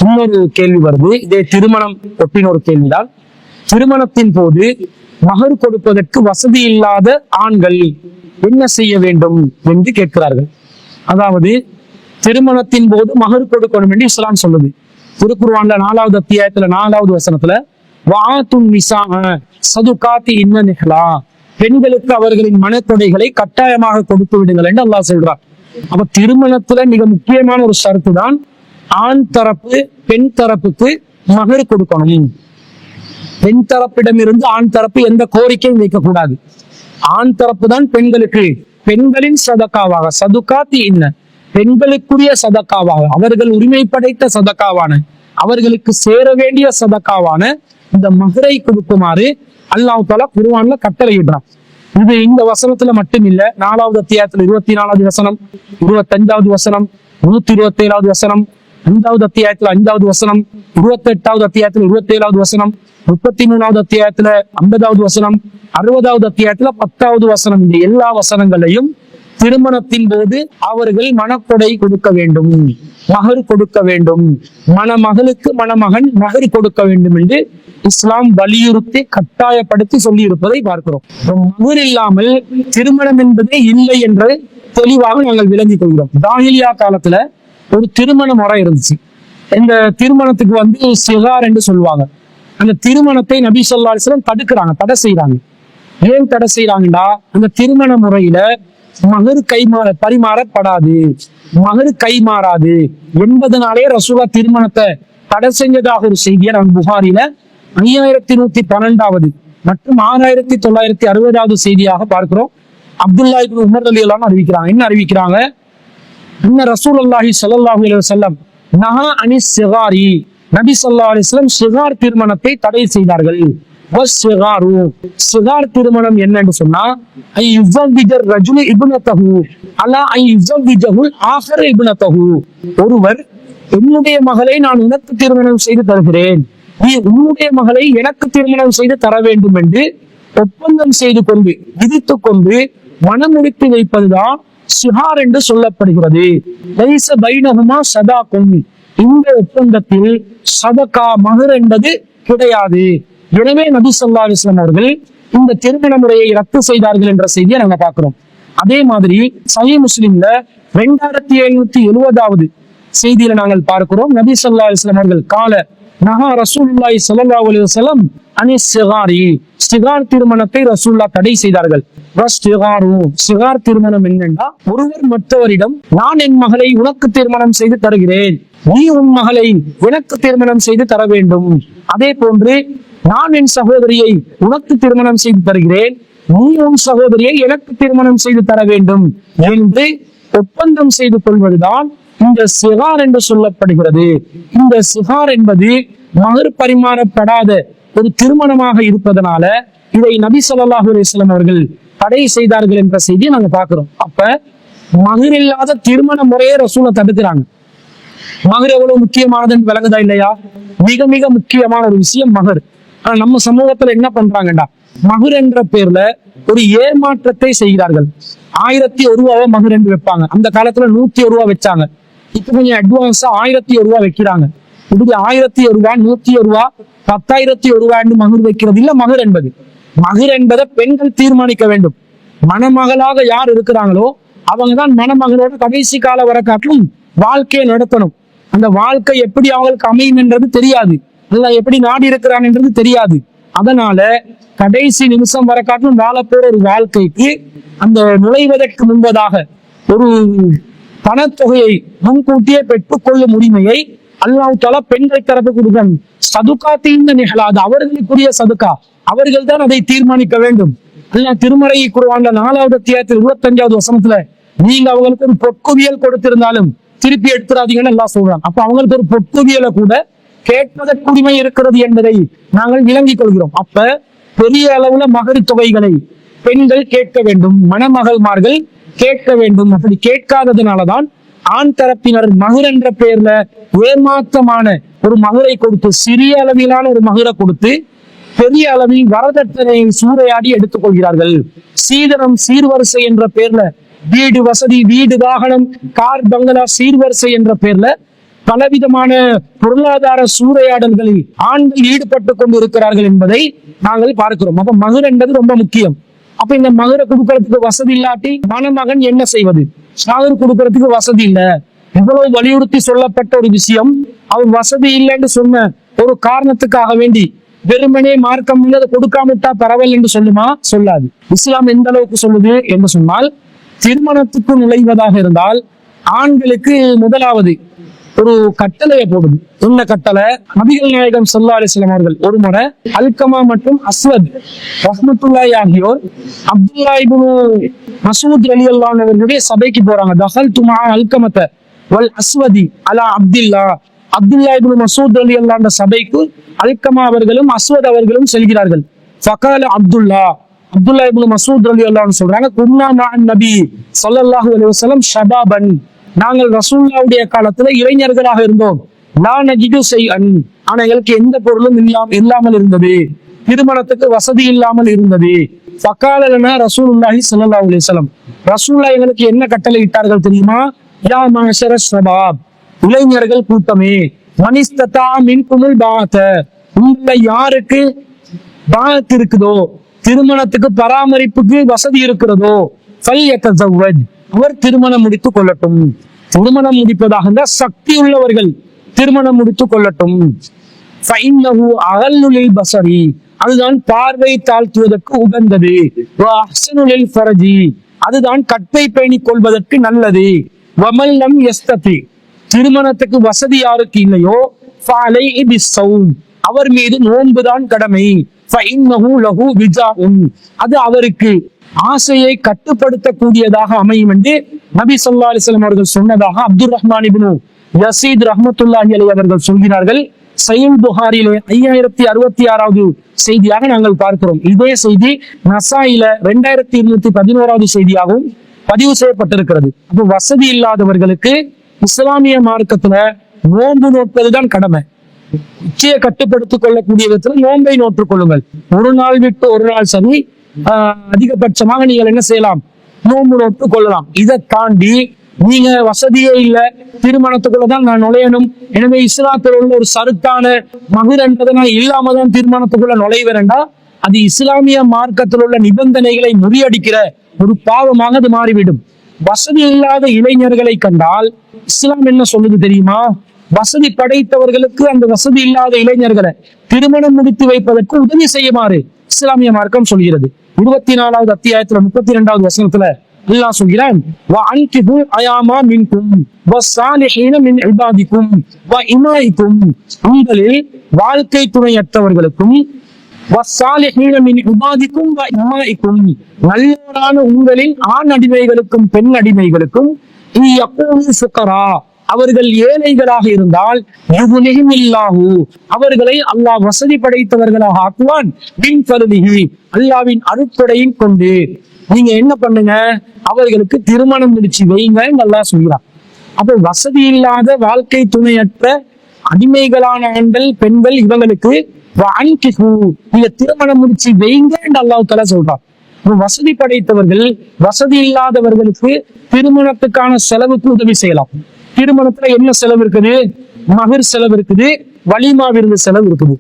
இன்னொரு கேள்வி வருது, இதே திருமணம் ஒட்டின ஒரு கேள்விதான். திருமணத்தின் போது மகர் கொடுப்பதற்கு வசதி இல்லாத ஆண்கள் என்ன செய்ய வேண்டும் என்று கேட்கிறார்கள். அதாவது திருமணத்தின் போது மகர் கொடுக்கணும் என்று இஸ்லாம் சொல்லுது. திருக்குர்ஆன்ல 4வது அத்தியாயத்துல 4வது வசனத்துல வஆத்துன் நிஸா சதுகாத்தி இன்ன நிஹ்லா, பெண்களுக்கு அவர்களின் மனத்தொடைகளை கட்டாயமாக கொடுத்து விடுங்கள் என்று அல்லாஹ் சொல்றார். அப்ப திருமணத்துல மிக முக்கியமான ஒரு ஷரத்து தான் ஆண் தரப்பு பெண் தரப்புக்கு மகர் கொடுக்கணும். பெண் தரப்பிடமிருந்து ஆண் தரப்பு எந்த கோரிக்கையும் வைக்கக்கூடாது. ஆண் தரப்பு தான் பெண்களுக்கு பெண்களின் சதக்காவாக சதுகாத்தி இன்ன, பெண்களுக்குரிய சதக்காவாக, அவர்கள் உரிமை படைத்த சதக்காவான, அவர்களுக்கு சேர வேண்டிய சதக்காவான இந்த மகரை கொடுக்குமாறு அல்லாஹ் தஆலா குர்ஆன்ல கட்டளையிடுறான். இது இந்த வசனத்துல மட்டும் இல்ல, 4வது அத்தியாயத்துல 24வது வசனம், 25வது வசனம், 127வது வசனம், 5வது அத்தியாயத்துல 5வது வசனம், 28வது அத்தியாயத்துல 27வது வசனம், 33வது அத்தியாயத்துல 50வது வசனம், 60வது அத்தியாயத்துல 10வது வசனம், இந்த எல்லா வசனங்களையும் திருமணத்தின் போது அவர்கள் மணக்கொடை கொடுக்க வேண்டும், மகர் கொடுக்க வேண்டும், மணமகளுக்கு மணமகன் மகர் கொடுக்க வேண்டும் என்று இஸ்லாம் வலியுறுத்தி கட்டாயப்படுத்தி சொல்லி இருப்பதை பார்க்கிறோம். மகர் இல்லாமல் திருமணம் என்பதே இல்லை என்று தெளிவாக நாங்கள் விளங்கிக் கொள்கிறோம். ஜாஹிலியா காலத்துல ஒரு திருமண முறை இருந்துச்சு. இந்த திருமணத்துக்கு சிகார் என்று சொல்லுவாங்க. அந்த திருமணத்தை நபி ஸல்லல்லாஹு அலைஹி வஸல்லம் தடுக்கிறாங்க, தடை செய்யறாங்க. ஏன் தடை செய்யறாங்கடா, அந்த திருமண முறையில மகர் பரிமாறப்படாது, மகர் கைமாறாது என்பதனாலே ரசூலுல்லாஹ் திருமணத்தை தடை செஞ்சதாக ஒரு செய்தியை நாம் புகாரில 5112வது மற்றும் 6960வது செய்தியாக பார்க்கிறோம். அப்துல்லா இப்னு உமர் ரலியல்லாஹு அன்ஹு அறிவிக்கிறாங்க. என்ன அறிவிக்கிறாங்க? இன்ன ரசூலுல்லாஹி ஸல்லல்லாஹு அலைஹி வஸல்லம் நஹா அனிஸ் சிகாரி, நபி ஸல்லல்லாஹு அலைஹி வஸல்லம் சிகார் திருமணத்தை தடை செய்தார்கள். சிகார் திருமணம் என்னன்னு சொன்னா ஒருவர் என்னுடைய மகளை நான் உனக்கு திருமணம் செய்து தருகிறேன், நீ உன்னுடைய மகளை எனக்கு திருமணம் செய்து தர வேண்டும் என்று ஒப்பந்தம் செய்து கொண்டு விதித்துக் கொண்டு மனம் முடித்து வைப்பதுதான் சிகார் என்று சொல்லப்படுகிறது. இந்த ஒப்பந்தத்தில் சதகா மகர் என்பது கிடையாது. எனவே நபி ஸல்லல்லாஹு அலைஹி வஸல்லம் அவர்கள் இந்த திருமண முறையை ரத்து செய்தார்கள் என்ற செய்தியை நாங்க பார்க்கிறோம். அதே மாதிரி சஹீஹ் முஸ்லிம்ல 2770வது செய்தியில நாங்கள் பார்க்கிறோம். நபி ஸல்லல்லாஹு அலைஹி வஸல்லம் அவர்கள் கால நஹா ரசூலுல்லாஹி ஸல்லல்லாஹு அலைஹி வஸல்லம் அனிஸ் சிகாரி, சிகார் திருமணத்தை ரசூலுல்லாஹ் தடை செய்தார்கள். சிகார் திருமணம் என்னன்னா, ஒருவர் மற்றவரிடம் நான் என் மகளை உனக்கு திருமணம் செய்து தருகிறேன், நீ உன் மகளை எனக்கு திருமணம் செய்து தர வேண்டும். அதே போன்று நான் என் சகோதரியை உனக்கு திருமணம் செய்து தருகிறேன், நீ உன் சகோதரியை எனக்கு திருமணம் செய்து தர வேண்டும் என்று ஒப்பந்தம் செய்து கொள்வதுதான் இந்த சிகார் என்று சொல்லப்படுகிறது. இந்த சிகார் என்பது மகர் பரிமாறப்படாத ஒரு திருமணமாக இருப்பதனால இதை நபி ஸல்லல்லாஹு அலைஹி வஸல்லம் அவர்கள் தடை செய்தார்கள் என்ற செய்தியை நாங்க பார்க்கிறோம். அப்ப மகர் இல்லாத திருமண முறையை ரசூலுல்லாஹ் தடுக்கிறாங்க. மகர் எவ்வளவு முக்கியமானதுன்னு விளங்குதா இல்லையா? மிக மிக முக்கியமான ஒரு விஷயம் மகர். ஆனா நம்ம சமூகத்துல என்ன பண்றாங்கடா, மகர் என்ற பேர்ல ஒரு ஏமாற்றத்தை செய்கிறார்கள். 1001 ரூபாவை மகர் என்று வைப்பாங்க. அந்த காலத்துல 101 ரூபா வச்சாங்க. இப்ப கொஞ்சம் அட்வான்ஸா 1001 ரூபா வைக்கிறாங்க. இப்படி 1001 ரூபா, 101 ரூபா, 10,001 ரூபா என்று மகர் வைக்கிறது இல்ல. மகர் என்பது, மகர் என்பதை பெண்கள் தீர்மானிக்க வேண்டும். மணமகளாக யார் இருக்கிறாங்களோ அவங்கதான் மணமகளோட கடைசி கால வர காட்டிலும் வாழ்க்கையை நடத்தணும். அந்த வாழ்க்கை எப்படி அவங்களுக்கு அமையும் என்றது தெரியாது, அல்ல எப்படி நாடி இருக்கிறான் என்றது தெரியாது. அதனால கடைசி நிமிஷம் வர காட்டிலும் வாழ போற ஒரு வாழ்க்கைக்கு அந்த நுழைவதற்கு முன்பதாக ஒரு பணத்தொகையை முன்கூட்டியே பெற்றுக் கொள்ளும் உரிமையை அல்லாஹ் தஆலா பெண்கள் தரப்பு கொடுக்கணும். சதுகாத்தின் நிகழாது, அவர்களுக்குரிய சதுகா, அவர்கள் தான் அதை தீர்மானிக்க வேண்டும். அல்லாஹ் திருமறை குர்ஆன்ல 4வது அத்தியாயத்தில் 25வது வசனத்துல நீங்க அவங்களுக்கு ஒரு பொற்குவியல் கொடுத்திருந்தாலும் திருப்பி எடுத்துறாதீங்கன்னு எல்லாம் சொல்றாங்க. அப்ப அவங்களுக்கு ஒரு பொற்குவியலை கூட கேட்பதற்கு உரிமை இருக்கிறது என்பதை நாங்கள் விளங்கிக் கொள்கிறோம். அப்ப பெரிய அளவுல மகர் தொகைகளை பெண்கள் கேட்க வேண்டும், மணமகள்மார்கள் கேட்க வேண்டும். அப்படி கேட்காததுனாலதான் ஆண் தரப்பினர் மகர் என்ற பெயர்ல ஏமாற்றமான ஒரு மகரை கொடுத்து, சிறிய அளவிலான ஒரு மகரை கொடுத்து பெரிய அளவில் வரதட்சணையை சூறையாடி எடுத்துக் கொள்கிறார்கள். சீதனம் சீர்வரிசை என்ற பெயர்ல வீடு வசதி, வீடு வாகனம், கார் பங்களா சீர்வரிசை என்ற பெயர்ல பலவிதமான பொருளாதார சூறையாடல்களில் ஆண்கள் ஈடுபட்டு கொண்டு இருக்கிறார்கள் என்பதை நாங்கள் பார்க்கிறோம். அப்ப மகர் என்பது ரொம்ப முக்கியம். அப்ப இந்த மகரை கொடுக்கறதுக்கு வசதி இல்லாட்டி மணமகன் என்ன செய்வது? மகர் கொடுக்கறதுக்கு வசதி இல்ல, இவ்வளவு வலியுறுத்தி சொல்லப்பட்ட ஒரு விஷயம், அவர் வசதி இல்லைன்னு சொன்ன ஒரு காரணத்துக்காக வேண்டி வெறுமனே மார்க்கம் இல்லை அதை கொடுக்காமட்டா பரவாயில்லை என்று சொல்லுமா? சொல்லாது. இஸ்லாம் எந்த அளவுக்கு சொல்லுது என்று சொன்னால், திருமணத்துக்கு நுழைவதாக இருந்தால் ஆண்களுக்கு முதலாவது ஒரு கட்டளையை போடுது. என்ன கட்டளை? நபிகள் நாயகம் ஸல்லல்லாஹு அலைஹி வஸல்லம் அவர்கள் ஒரு முறை அல்கமா மற்றும் அஸ்வத் ரஹ்மத்துல்லாஹி ஆகியோர் அப்துல்லா இப்னு மஸ்ஊத் ரலியல்லாஹு அன்ஹு அவர்களுடைய சபைக்கு போறாங்க. தகல்து மஅ அல்கமத வல் அஸ்வதி அலா அப்துல்லா இப்னு மஸ்ஊத் ரலியல்லாஹு அன்ஹு சபைக்கு அல்கமா அவர்களும் அஸ்வத் அவர்களும் செல்கிறார்கள். ஃபகால அப்துல்லா இப்னு மஸ்ஊத் ரலியல்லாஹு அன்ஹு சொல்றாங்க, குன்னா மஅன் நபி ஸல்லல்லாஹு அலைஹி வஸல்லம் ஷபாபன், நாங்கள் ரசூலுல்லாஹ்வுடைய காலத்துல இளைஞர்களாக இருந்தோம். லா நஜிது ஷைஅன், ஆனா எங்களுக்கு எந்த பொருளும் இல்லாமல் இருந்தது, திருமணத்துக்கு வசதி இல்லாமல் இருந்தது. ஃபகால லனா ரசூலுல்லாஹி ஸல்லல்லாஹு அலைஹி வஸல்லம், ரசூலுல்லாஹ் எங்களுக்கு என்ன கட்டளை இட்டார்கள் தெரியுமா? யா மஅஷர ஷபாப், இளைஞர்கள் கூட்டமே, மனிஸ்ததா மின்குமுல் பாஅத, உங்கள யாருக்கு பாஅத் இருக்குதோ, திருமணத்துக்கு பராமரிப்புக்கு வசதி இருக்கிறதோ, ஃபல்யதஸவ்வஜ், அவர் திருமணம் முடித்துக் கொள்ளட்டும். திருமணம் முடிப்பதாக இருந்தால் சக்தி உள்ளவர்கள் திருமணம் முடித்துக் கொள்ளட்டும். ஃபஇன்னஹு அகல்லு லில் பஸரி, அதுதான் பார்வை தாழ்த்துவதற்கு உகந்தது. வ அஹ்ஸனு லில் ஃபரஜி, அதுதான் கற்பை பேணிக் கொள்வதற்கு நல்லது. வமல் லம் யஸ்ததி, திருமணத்துக்கு வசதி யாருக்கு இல்லையோ, ஃபஅலைஹி பிஸ்ஸௌம், அவர் மீது நோன்புதான் கடமை. ஃபஇன்னஹு லஹு விஜாஉன், அது அவருக்கு ஆசையை கட்டுப்படுத்தக்கூடியதாக அமையும் என்று நபி ஸல்லல்லாஹு அலைஹி வஸல்லம் அவர்கள் சொன்னதாக அப்துர் ரஹ்மான் இப்னு யஸீத் ரஹ்மத்துல்லாஹி அலைஹி அவர்கள் சொல்கிறார்கள். சஹீஹ் புகாரியிலே 5066வது செய்தியாக நாங்கள் பார்க்கிறோம். இதே செய்தி நசாயில 2211வது செய்தியாகவும் பதிவு செய்யப்பட்டிருக்கிறது. அப்போ வசதி இல்லாதவர்களுக்கு இஸ்லாமிய மார்க்கத்துல நோன்பு நோட்பதுதான் கடமை. உச்சியை கட்டுப்படுத்திக் கொள்ளக்கூடிய விதத்தில் நோன்பை நோற்றுக் கொள்ளுங்கள். ஒரு நாள் விட்டு ஒரு நாள் சரி, அதிகபட்சமாக நீங்கள் என்ன செய்யலாம்? நோன்பு நோட்டுக் கொள்ளலாம். இதை தாண்டி நீங்க வசதியே இல்லை, திருமணத்துக்குள்ளதான் நான் நுழையணும், எனவே இஸ்லாத்தில் உள்ள ஒரு சருத்தான மகர் என்பதை நான் இல்லாம தான் திருமணத்துக்குள்ள நுழைவேன்டா, அது இஸ்லாமிய மார்க்கத்தில் உள்ள நிபந்தனைகளை முறியடிக்கிற ஒரு பாவமாக அது மாறிவிடும். வசதி இல்லாத இளைஞர்களை கண்டால் இஸ்லாம் என்ன சொல்லுது தெரியுமா? வசதி படைத்தவர்களுக்கு அந்த வசதி இல்லாத இளைஞர்களை திருமணம் முடித்து வைப்பதற்கு உதவி செய்யுமாறு இஸ்லாமிய மார்க்கம் சொல்கிறது. 24வது அத்தியாயத்துல 32வது வசனத்துல அல்லாஹ் சொல்கிறான், வ அன்கிஹு அயாமா மின்கும் வஸ்ஸாலிஹீன மின் இபாதிக்கும் வ இமாயிக்கும், உங்களில் வாழ்க்கை துணையற்றவர்களுக்கும் வஸ்ஸாலிஹீன மின் இபாதிக்கும் வ இமாயிக்கும், நல்லோரான உங்களின் ஆண் அடிமைகளுக்கும் பெண் அடிமைகளுக்கும் யகூனு ஃபுகரா, அவர்கள் ஏழைகளாக இருந்தால் அவர்களை அல்லாஹ் வசதி படைத்தவர்களாக ஆக்குவான். அல்லாஹ்வின் அருட்கொடையின் கொண்டு நீங்க என்ன பண்ணுங்க? அவர்களுக்கு திருமணம் முடிச்சு வைங்க அல்லாஹ் சொல்கிறான். அப்போ வசதி இல்லாத வாழ்க்கை துணையற்ற அடிமைகளான ஆண்கள் பெண்கள் இவங்களுக்கு நீங்க திருமணம் முடிச்சு வைங்க அல்லாஹ் தஆலா சொல்றான். வசதி படைத்தவர்கள் வசதி இல்லாதவர்களுக்கு திருமணத்துக்கான செலவுக்கு உதவி செய்யலாம். திருமணத்துல என்ன செலவு இருக்குது? மகர் செலவு இருக்குது, வலிமா விருந்து செலவு இருக்குது.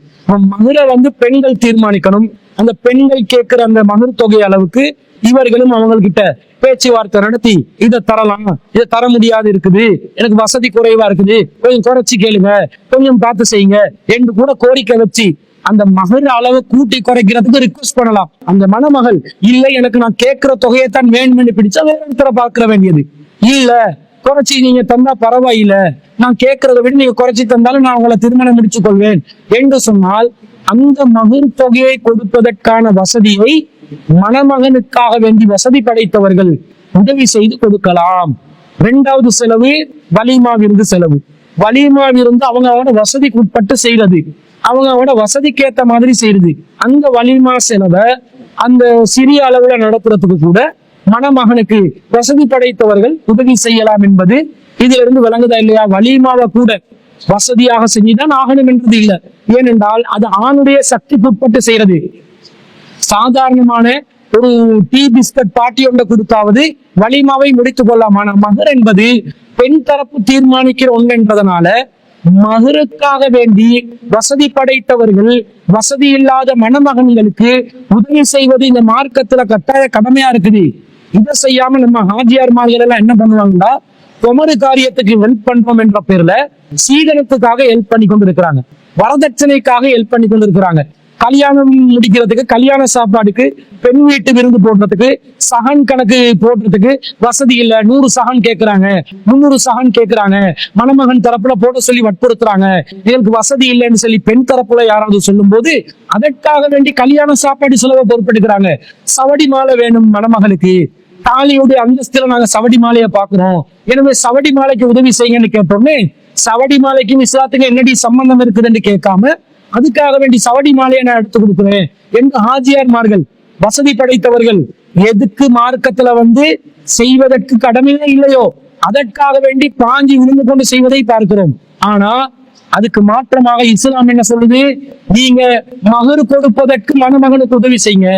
மகரை பெண்கள் தீர்மானிக்கணும். அந்த பெண்கள் கேட்கிற அந்த மகர் தொகை அளவுக்கு இவர்களும் அவங்ககிட்ட பேச்சுவார்த்தை நடத்தி இதை தரலாம், இதை தர முடியாது இருக்குது, எனக்கு வசதி குறைவா இருக்குது, கொஞ்சம் குறைச்சி கேளுங்க, கொஞ்சம் பார்த்து செய்யுங்க என்று கூட கோரிக்கை வச்சு அந்த மகர் அளவை கூட்டி குறைக்கிறதுக்கு ரிக்வெஸ்ட் பண்ணலாம். அந்த மணமகள் இல்லை, எனக்கு நான் கேட்கிற தொகையை தான் வேணும்னு பிடிச்சா வேற இடத்துல பார்க்கிற வேண்டியது இல்ல, குறைச்சி நீங்க தந்தா பரவாயில்ல, நான் கேட்கறத விட நீங்க குறைச்சி தந்தாலும் நான் உங்களை திருமணம் முடிச்சுக் கொள்வேன் என்று சொன்னால் அந்த மகர் தொகையை கொடுப்பதற்கான வசதியை மணமகனுக்காக வேண்டி வசதி படைத்தவர்கள் உதவி செய்து கொடுக்கலாம். 2வது செலவு வலிமா விருந்து செலவு. வலிமா விருந்து அவங்களோட வசதிக்கு உட்பட்டு செய்யறது, அவங்களோட வசதிக்கு ஏத்த மாதிரி செய்யறது. அந்த வலிமா செலவை அந்த சிறிய அளவுல நடத்துறதுக்கு கூட மணமகனுக்கு வசதி படைத்தவர்கள் உதவி செய்யலாம் என்பது இதுல இருந்து விளங்குதா இல்லையா? வலிமாவை கூட வசதியாக செஞ்சுதான் ஆகணும் என்றது இல்லை. ஏனென்றால் அது ஆணுடைய சக்திக்கு உட்பட்டு செய்யறது. சாதாரணமான ஒரு டீ பிஸ்கட் பார்ட்டி ஒன்றை கொடுத்தாவது வலிமாவை முடித்துக் கொள்ளலாம். மகர் என்பது பெண் தரப்பு தீர்மானிக்கிற ஒன்று என்பதனால மகருக்காக வேண்டி வசதி படைத்தவர்கள் வசதி இல்லாத மணமகன்களுக்கு உதவி செய்வது இந்த மார்க்கத்துல கட்டாய கடமையா இருக்குது. இதை செய்யாம நம்ம ஹாஜியார்மார்கள் எல்லாம் என்ன பண்ணுவாங்கன்னா குமரு காரியத்துக்கு ஹெல்ப் பண்றோம் என்ற பேர்ல சீதனத்துக்காக ஹெல்ப் பண்ணி கொண்டு இருக்கிறாங்க, வரதட்சணைக்காக ஹெல்ப் பண்ணி கொண்டு இருக்கிறாங்க. கல்யாணம் முடிக்கிறதுக்கு, கல்யாண சாப்பாடுக்கு, பெண் வீட்டு விருந்து போடுறதுக்கு, சகன் கணக்கு போடுறதுக்கு வசதி இல்ல, 100 சகன் கேட்கிறாங்க, 300 சகன் கேட்கிறாங்க, மணமகன் தரப்புல போட சொல்லி வற்புறுத்துறாங்க, இதற்கு வசதி இல்லைன்னு சொல்லி பெண் தரப்புல யாராவது சொல்லும் போது அதற்காக வேண்டி கல்யாண சாப்பாடு செலவை பொறுப்பெடுக்கிறாங்க. சவடி மாலை வேணும் மணமகளுக்கு, தாலியுடைய அந்தஸ்துல நாங்க சவடி மாலையை பாக்குறோம், எனவே சவடி மாலைக்கு உதவி செய்யுங்கன்னு கேட்டோன்னே சவடி மாலைக்கும் இஸ்லாத்துக்கு என்னடி சம்பந்தம் இருக்குதுன்னு கேட்காம அதுக்காக வேண்டி சவடி மாலையை நான் எடுத்து கொடுக்குறேன் என்று ஹாஜியார்மார்கள் வசதி படைத்தவர்கள் எதுக்கு மார்க்கத்துல செய்வதற்கு கடமையே இல்லையோ அதற்காக வேண்டி பாஞ்சி விழுந்து கொண்டு செய்வதை பார்க்கிறோம். ஆனா அதுக்கு மாற்றமாக இஸ்லாம் என்ன சொல்லுது, நீங்க மகரு கொடுப்பதற்கு மணமகனுக்கு உதவி செய்யுங்க.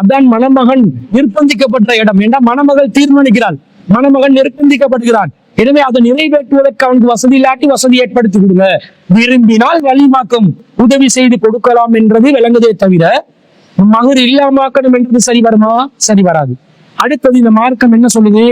அதான் மணமகன் நிர்பந்திக்கப்பட்ட இடம். ஏன்னா மணமகள் தீர்மானிக்கிறாள், மணமகன் நிர்பந்திக்கப்படுகிறான். எனவே அதை நிறைவேற்றுவதற்கு அவனுக்கு வசதி இல்லாட்டி வசதி ஏற்படுத்தி கொடுங்க, விரும்பினால் வலிமாக்கும் உதவி செய்து கொடுக்கலாம் என்றது விளங்குதே தவிர மகர் இல்லாமக்கணும் என்றது சரி வருமா? சரி வராது. அடுத்தது இந்த மார்க்கம் என்ன சொல்லுது,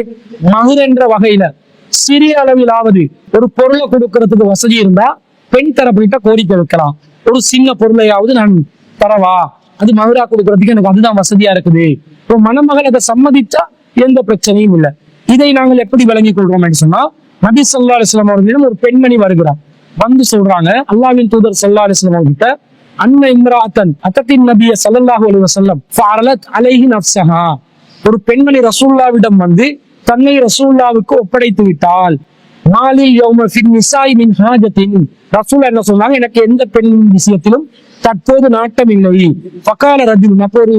மகர் என்ற வகையில சிறிய அளவிலாவது ஒரு பொருளை கொடுக்கறதுக்கு வசதி இருந்தா பெண் தரப்பிட்ட கோரிக்கை வைக்கலாம். ஒரு சின்ன பொருளையாவது நான் தரவா, அது மகரா கொடுக்கறதுக்கு எனக்கு அதுதான் வசதியா இருக்குது. இப்போ மணமகன் அதை சம்மதிச்சா எந்த பிரச்சனையும் இல்லை. இதை நாங்கள் எப்படி விளங்கிக் கொள்றோம் என்று சொன்னா, நபி ஸல்லல்லாஹு அலைஹி வஸல்லம் அவர்களிடம் ஒரு பெண்மணி வருகிறார், சொல்றாங்க அல்லாஹ்வின் தூதர் ஸல்லல்லாஹு அலைஹி வஸல்லம் கிட்ட, அன்ன இம்ராஅத்தன் அத்தத்தின் நபிய ஸல்லல்லாஹு அலைஹி வஸல்லம் ஃபஅலத் அலைஹி நஃப்ஸஹா, ஒரு பெண்மணி ரசூலுல்லாஹ்விடம் தன்னை ரசூலுல்லாஹ்வுக்கு ஒப்படைத்து விட்டால், மாலில் யௌம ஃபின் நிசாஇ மின் ஹாஜத்தின், ரசூல் என்ன சொன்னாங்க, எனக்கு எந்த பெண் விஷயத்திலும் தற்போது நாட்டம் இல்லை. ஃபகால ரஜுல், அப்போ ஒரு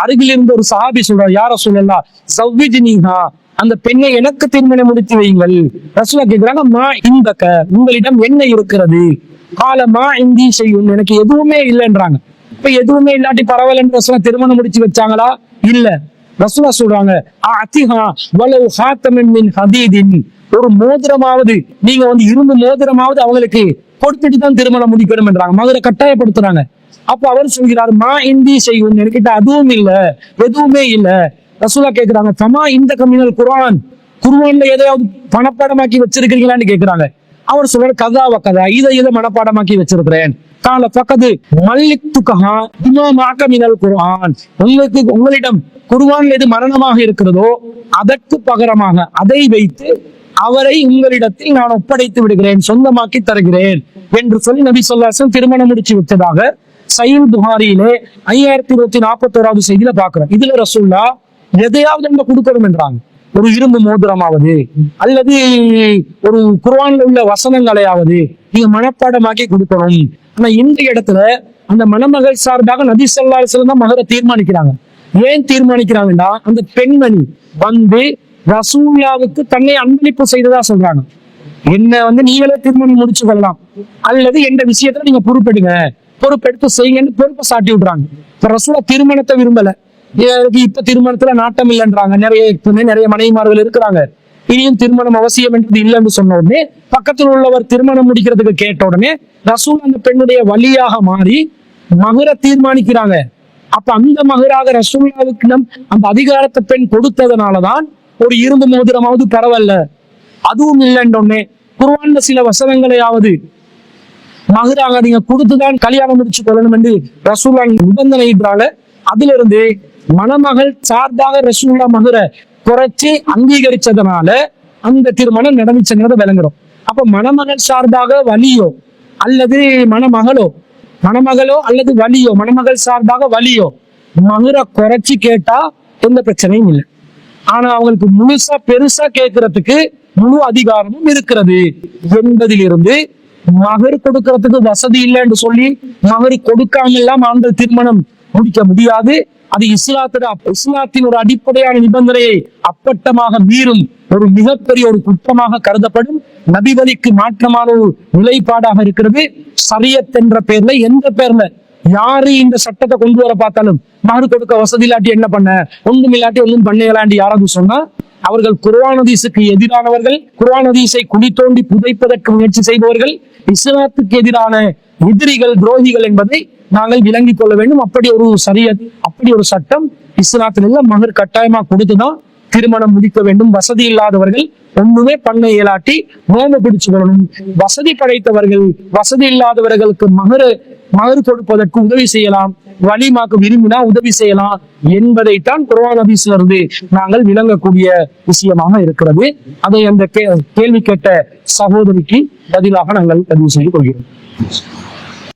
அருகில் இருந்து ஒரு சஹாபி சொல்றார், யா ரசூலல்லாஹ் ஸவ்விஜ்னிஹா, அந்த பெண்ணை எனக்கு திருமணம் முடித்து வையுங்கள். ரசூலா கேக்குறாங்க, மா இந்தக, உங்களிடம் என்ன இருக்கிறது? கால மா இந்தி செய்யும், எனக்கு எதுவுமே இல்லைன்றாங்க. இப்ப எதுவுமே இல்லாட்டி பரவாயில்லன்னு ரசூலா திருமணம் முடிச்சு வச்சாங்களா? இல்ல. ரசூலா சொல்றாங்க, அத்திஹா வலவ் ஹாத்தமின் மின் ஹதீதின், ஒரு மோதிரமாவது நீங்க இரும்பு மோதிரமாவது அவங்களுக்கு கொடுத்துட்டு தான் திருமணம் முடிக்கணும் என்றாங்க, மதுரை கட்டாயப்படுத்துறாங்க. அப்ப அவர் சொல்கிறார், மா இந்தி செய்யும், என்கிட்ட அதுவும் இல்ல, எதுவுமே இல்ல. ரசூலா கேக்குறாங்க, தமா இந்த கம்மினல் குர்ஆன், குர்ஆன்ல எதையாவது மனப்பாடமாக்கி வச்சிருக்கீங்களான்னு கேக்குறாங்க. அவர் சொல்றாரு, கதாவ கதா, இதை மனப்பாடமாக்கி வச்சிருக்கிறேன். கால பக்கத்து மல்லித்துகஹா இமாமாக மினல் குர்ஆன், உங்களிடம் குர்ஆன்ல எது மரணமாக இருக்கிறதோ அதற்கு பகரமாக அதை வைத்து அவரை உங்களிடத்தில் நான் ஒப்படைத்து விடுகிறேன், சொந்தமாக்கி தருகிறேன் என்று சொல்லி நபி ஸல்லல்லாஹு அலைஹி வஸல்லம் திருமணம் முடிச்சு வச்சதாக சஹீஹ் புகாரியிலே 5141வது செய்தியில பாக்குறோம். இதுல ரசூல்லா எதையாவது நம்ம கொடுக்கணும் என்றாங்க, ஒரு இரும்பு மோதிரமாவது அல்லது ஒரு குர்ஆன்ல உள்ள வசனங்களையாவது நீங்க மனப்பாடமாக்கி கொடுக்கணும். ஆனா இந்த இடத்துல அந்த மணமகள் சார்பாக நபி ஸல்லல்லாஹு அலைஹி வஸல்லம் தான் மகரை தீர்மானிக்கிறாங்க. ஏன் தீர்மானிக்கிறாங்கன்னா, அந்த பெண்மணி ரசூலுல்லாஹ்வுக்கு தன்னை அன்பளிப்பு செய்ததா சொல்றாங்க. என்ன நீங்களே திருமணம் முடிச்சு கொள்ளலாம் அல்லது எந்த விஷயத்துல நீங்க பொறுப்பெடுத்து செய்யுங்கன்னு பொறுப்பை சாட்டி விடுறாங்க. இப்ப ரசூலா திருமணத்தை விரும்பல, இப்ப திருமணத்துல நாட்டம் இல்லைன்றாங்க. நிறைய மனைவிமார்கள் இருக்கிறாங்க, இனியும் திருமணம் அவசியம் என்றது இல்லைன்னு சொன்ன உடனே பக்கத்தில் உள்ளவர் திருமணம் முடிக்கிறதுக்கு கேட்ட உடனே ரசூல் அந்த பெண்ணுடைய வழியாக மாறி மகர தீர்மானிக்கிறாங்க. அப்ப அந்த மகராக ரசூலுல்லாஹ்வுக்கு அந்த அதிகாரத்தை பெண் கொடுத்ததுனாலதான் ஒரு இரும்பு மோதிரமாவது பரவாயில்ல, அதுவும் இல்லைன்னொன்னே குர்ஆன்ல சில வசனங்களையாவது மகராக நீங்க கொடுத்துதான் கல்யாணம் முடிச்சு கொள்ளணும் என்று ரசூலுல்லாஹ் நிபந்தனையிட்டாங்க. அதுல இருந்து மணமகள் சார்பாக ரசூலுல்லாஹ் மகரை குறைச்சி அங்கீகரிச்சதுனால அந்த திருமணம் நடந்துச்சுங்கிறத விளங்குறோம். அப்ப மணமகள் சார்பாக வலியோ அல்லது மணமகளோ அல்லது வலியோ, மணமகள் சார்பாக வலியோ மகரை குறைச்சி கேட்டா எந்த பிரச்சனையும் இல்லை. ஆனா அவங்களுக்கு முழுசா பெருசா கேட்கறதுக்கு முழு அதிகாரமும் இருக்கிறது என்பதிலிருந்து மகர் கொடுக்கறதுக்கு வசதி இல்லைன்னு சொல்லி மகர் கொடுக்காம எல்லாம் ஆண்கள் திருமணம் முடிக்க முடியாது. அது இஸ்லாத்தின் ஒரு அடிப்படையான நிபந்தனையை அப்பட்டமாக மீறும் ஒரு மிகப்பெரிய ஒரு குற்றமாக கருதப்படும். நபிவழிக்கு மாற்றமான ஒரு நிலைப்பாடாக இருக்கிறது. ஷரியத் என்ற பேர்ல, எந்த பேர்ல யாரு இந்த சட்டத்தை கொண்டு வர பார்த்தாலும் மகர் கொடுக்க வசதி இல்லாட்டி என்ன பண்ண, ஒண்ணும் இல்லாட்டி ஒன்றும் பண்ணலாண்டி யாராவது சொன்னா அவர்கள் குர்ஆன் ஹதீஸுக்கு எதிரானவர்கள், குர்ஆன் ஹதீஸை குழி தோண்டி புதைப்பதற்கு முயற்சி செய்பவர்கள், இஸ்லாத்துக்கு எதிரான எதிரிகள், துரோகிகள் என்பதை நாங்கள் விளங்கிக் கொள்ள வேண்டும். அப்படி ஒரு சரியத், அப்படி ஒரு சட்டம் இஸ்லாத்துல மகர் கட்டாயமா கொடுத்துதான் திருமணம் முடிக்க வேண்டும். வசதி இல்லாதவர்கள் ஒண்ணுமே பண்ண இயலாட்டி நோம்பு பிடிச்சு வரணும். வசதி படைத்தவர்கள் வசதி இல்லாதவர்களுக்கு மகர் கொடுப்பதற்கு உதவி செய்யலாம், வலிமாக்கு விரும்பினா உதவி செய்யலாம் என்பதைத்தான் குர்ஆன் ஹதீஸ்ல இருந்து நாங்கள் விளங்கக்கூடிய விஷயமாக இருக்கிறது. அதை அந்த கேள்வி கேட்ட சகோதரிக்கு பதிலாக நாங்கள் பதிவு செய்து கொள்கிறோம்.